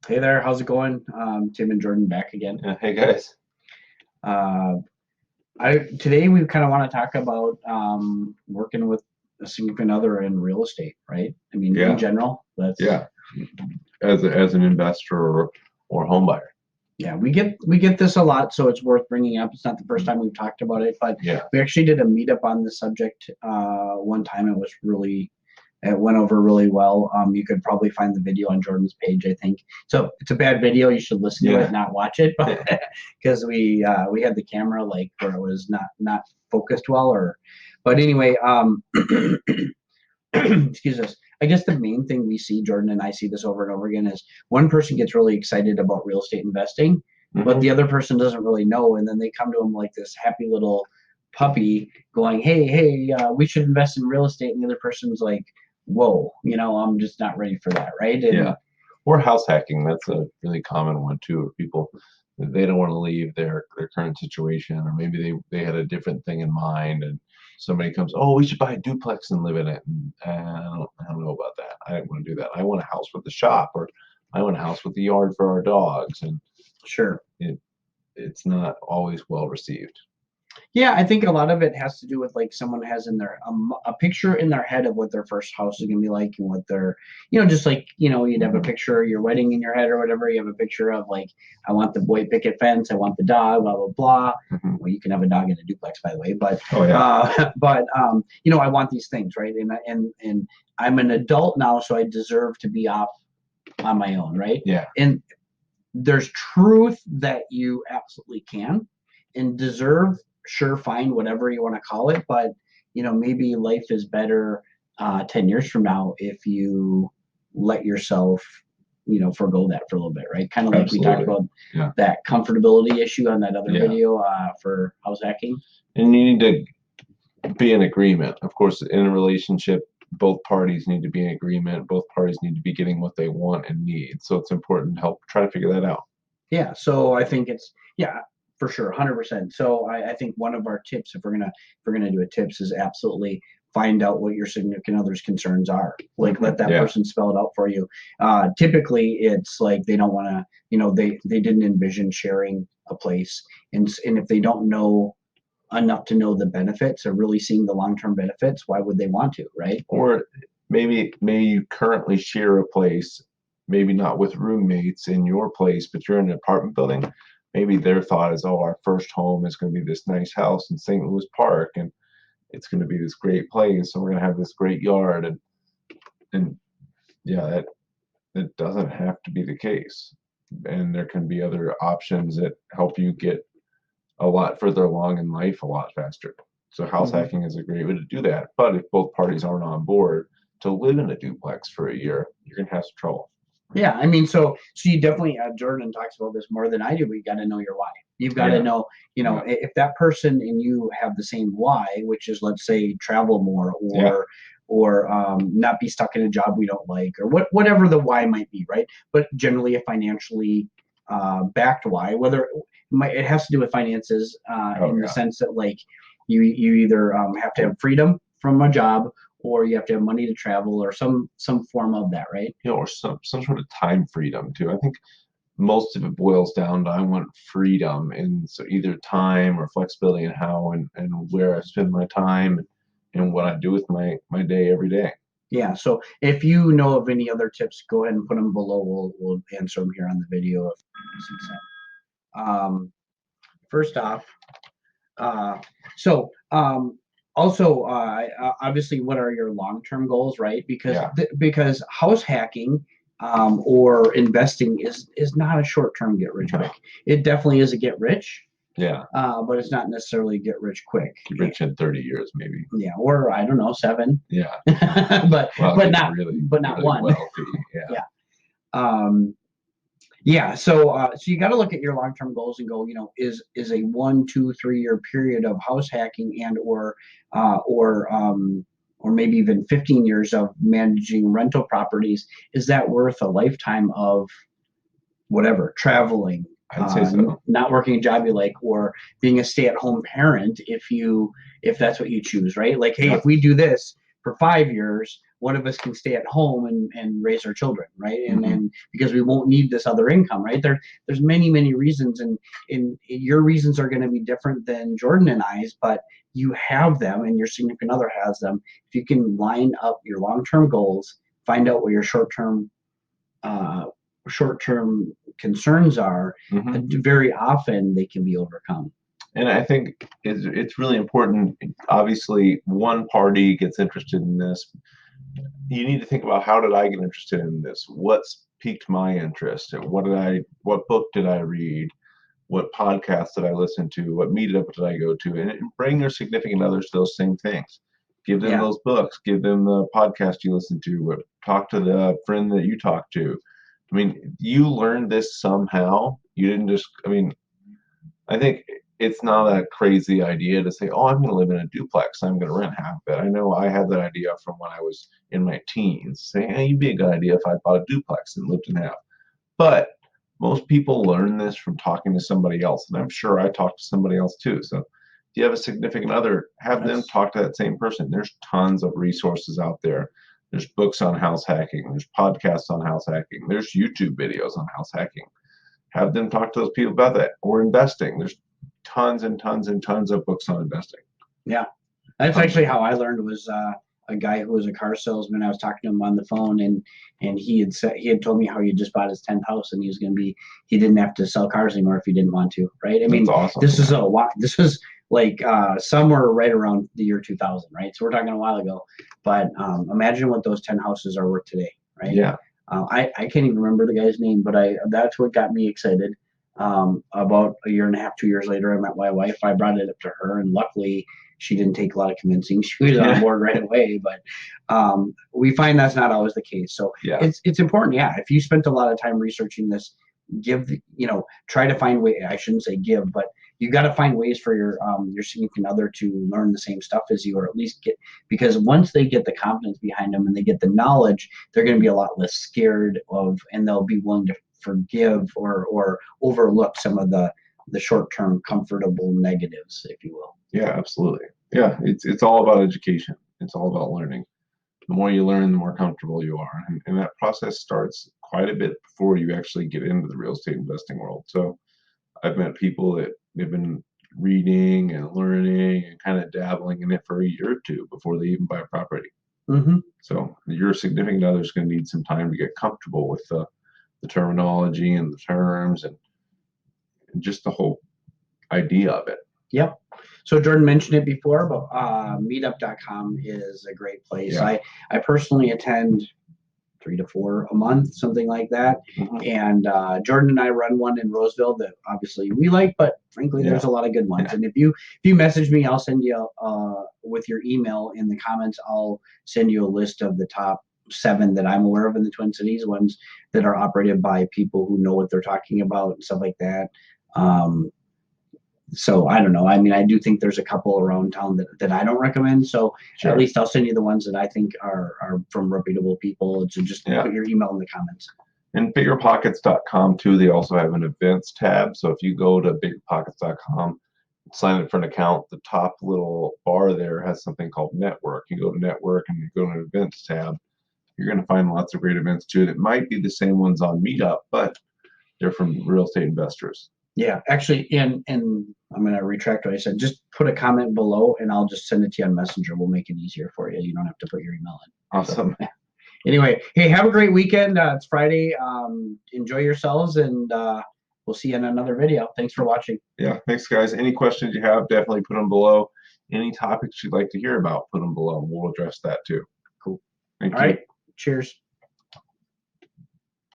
Hey there, how's it going? Tim and Jordan back again. Hey guys. Uh, I Today we kind of want to talk about working with a significant other in real estate, right? I mean, in Yeah, general, that's yeah. As an investor or home buyer. yeah, we get this a lot, so it's worth bringing up. It's not the first time we've talked about it, but Yeah. we actually did a meetup on the subject one time. It went over really well. You could probably find the video on Jordan's page, I think. So it's a bad video. You should listen to it, Yeah. not watch it, because we had the camera like where it was not focused well. But anyway, excuse us. I guess the main thing we see, Jordan and I see this over and over again, is one person gets really excited about real estate investing, but the Hmm. other person doesn't really know, and then they come to them like this happy little puppy going, "Hey, we should invest in real estate," and the other person's like, "Whoa, I'm just not ready for that," right? And Yeah. Or house hacking. That's a really common one too, where people they don't want to leave their current situation, or maybe they had a different thing in mind, and somebody comes, oh, we should buy a duplex and live in it. And I don't know about that. I don't want to do that. I want a house with a shop, or I want a house with a yard for our dogs, and sure. it it's not always well received. Yeah, I think a lot of it has to do with like someone has in their a picture in their head of what their first house is gonna be like and what their just like you'd have a Hmm. picture of your wedding in your head or whatever. You have a picture of like I want the white picket fence, I want the dog, blah blah blah. Hmm. Well, you can have a dog in a duplex, by the way, but Oh yeah. I want these things, right? And I'm an adult now, so I deserve to be off on my own, right? Yeah. And there's truth that you absolutely can and deserve, sure, fine, whatever you want to call it, but maybe life is better 10 years from now if you let yourself forego that for a little bit, right? Kind of like we talked Absolutely. about Yeah. that comfortability issue on that other Yeah. video for house hacking. And you need to be in agreement. Of course, in a relationship, both parties need to be in agreement. Both parties need to be getting what they want and need. So it's important to help try to figure that out. Yeah, so I think yeah, for sure, 100%. So I think one of our tips, if we're gonna do a tips, is absolutely find out what your significant other's concerns are. Like let that Yeah. person spell it out for you. Typically, it's like they don't want to, they didn't envision sharing a place, and if they don't know enough to know the benefits or really seeing the long term benefits, why would they want to, right? Or maybe you currently share a place, maybe not with roommates in your place, but you're in an apartment building. Maybe their thought is, oh, our first home is going to be this nice house in St. Louis Park, and it's going to be this great place, and we're going to have this great yard, and yeah, that doesn't have to be the case. And there can be other options that help you get a lot further along in life a lot faster. So house Mhm. hacking is a great way to do that. But if both parties aren't on board to live in a duplex for a year, you're gonna have some trouble. Yeah, I mean, so you definitely Jordan talks about this more than I do. But you got to know your why. You've got to Yeah, know, yeah, if that person and you have the same why, which is let's say travel more yeah. or not be stuck in a job we don't like or whatever the why might be, right? But generally a financially backed why, whether it has to do with finances Oh in the yeah. sense that like you either have to have freedom from a job or you have to have money to travel or some form of that, right? Or some sort of time freedom too. I think most of it boils down to I want freedom, and so either time or flexibility in how and where I spend my time and what I do with my day every day. Yeah, so if you know of any other tips, go ahead and put them below. We'll answer them here on the video if makes sense. First off, uh, so also obviously, what are your long-term goals, right? Because Yeah, because house hacking or investing is not a short-term get rich no, quick. It definitely is a get rich, yeah. but it's not necessarily get rich quick. Keep rich in 30 years maybe. Yeah, or I don't know, seven, Yeah. but Well, but get not really, but not really one. wealthy. Yeah. Yeah. Um, yeah. So you got to look at your long term goals and go, is a 1, 2, 3 year period of house hacking and or maybe even 15 years of managing rental properties, is that worth a lifetime of whatever traveling, I'd say so. not working a job you like, or being a stay at home parent if that's what you choose, right? Like, hey, Yeah. if we do this for 5 years, one of us can stay at home and raise our children, right? And Mhm. then because we won't need this other income, right? There's many reasons, and your reasons are going to be different than Jordan and I's, but you have them, and your significant other has them. If you can line up your long-term goals, find out what your uh, short-term concerns are, Mhm. very often they can be overcome. And I think it's really important. Obviously, one party gets interested in this. You need to think about, how did I get interested in this? What's piqued my interest? And what book did I read? What podcast did I listen to? What meetup did I go to? And bring your significant others to those same things. Give them Yeah, those books. Give them the podcast you listen to. Talk to the friend that you talk to. I mean, you learned this somehow. You didn't just, I mean, I think it's not a crazy idea to say, oh, I'm going to live in a duplex. I'm going to rent half of it. I know I had that idea from when I was in my teens, saying, hey, it'd be a good idea if I bought a duplex and lived in half. But most people learn this from talking to somebody else. And I'm sure I talked to somebody else too. So if you have a significant other, have them that's talk to that same person. There's tons of resources out there. There's books on house hacking. There's podcasts on house hacking. There's YouTube videos on house hacking. Have them talk to those people about that, or investing. There's tons and tons and tons of books on investing. yeah. That's Tons actually of them. how I learned. Was a guy who was a car salesman. I was talking to him on the phone, and he had told me how he just bought his 10th house, and he didn't have to sell cars anymore if he didn't want to. Right? I That's mean, awesome. this is Yeah. a lot. This was like somewhere right around the year 2000, right? So we're talking a while ago. But imagine what those 10 houses are worth today, right? Yeah. I can't even remember the guy's name, but I that's what got me excited. About a year and a half, 2 years later, I met my wife. I brought it up to her, and luckily, she didn't take a lot of convincing. She was on Yeah. board right away. But we find that's not always the case. So Yeah. it's important. Yeah, if you spent a lot of time researching this, try to find way. I shouldn't say give, but you got to find ways for your significant other to learn the same stuff as you, or at least get, because once they get the confidence behind them and they get the knowledge, they're going to be a lot less scared of, and they'll be willing to forgive or overlook some of the short-term comfortable negatives, if you will. Yeah. Absolutely. Yeah. It's all about education. It's all about learning. The more you learn, the more comfortable you are, and that process starts quite a bit before you actually get into the real estate investing world. So I've met people that they've been reading and learning and kind of dabbling in it for a year or two before they even buy a property. Mm-hmm. So your significant other is going to need some time to get comfortable with the terminology and the terms and just the whole idea of it. Yep. So Jordan mentioned it before, but meetup.com is a great place. Yeah. I personally attend 3 to 4 a month, something like that. Mhm. And Jordan and I run one in Roseville that obviously we like, but frankly, there's a lot of good ones. Yeah. And if you message me, I'll send you with your email in the comments. I'll send you a list of the top 7 that I'm aware of in the Twin Cities, ones that are operated by people who know what they're talking about and stuff like that. So I don't know. I mean, I do think there's a couple around town that I don't recommend. So Sure. at least I'll send you the ones that I think are from reputable people. So just Yeah. put your email in the comments. And biggerpockets.com too, they also have an events tab. So if you go to biggerpockets.com, sign up for an account, the top little bar there has something called network. You go to network and you go to an events tab. You're going to find lots of great events too that might be the same ones on Meetup, but they're from real estate investors. Yeah, actually, and I'm gonna retract what I said. Just put a comment below, and I'll just send it to you on Messenger. We'll make it easier for you. You don't have to put your email in. Awesome. So, anyway, hey, have a great weekend. It's Friday. Enjoy yourselves, and we'll see you in another video. Thanks for watching. Yeah, thanks guys. Any questions you have, definitely put them below. Any topics you'd like to hear about, put them below. We'll address that too. Cool. Thank All you. right. Cheers.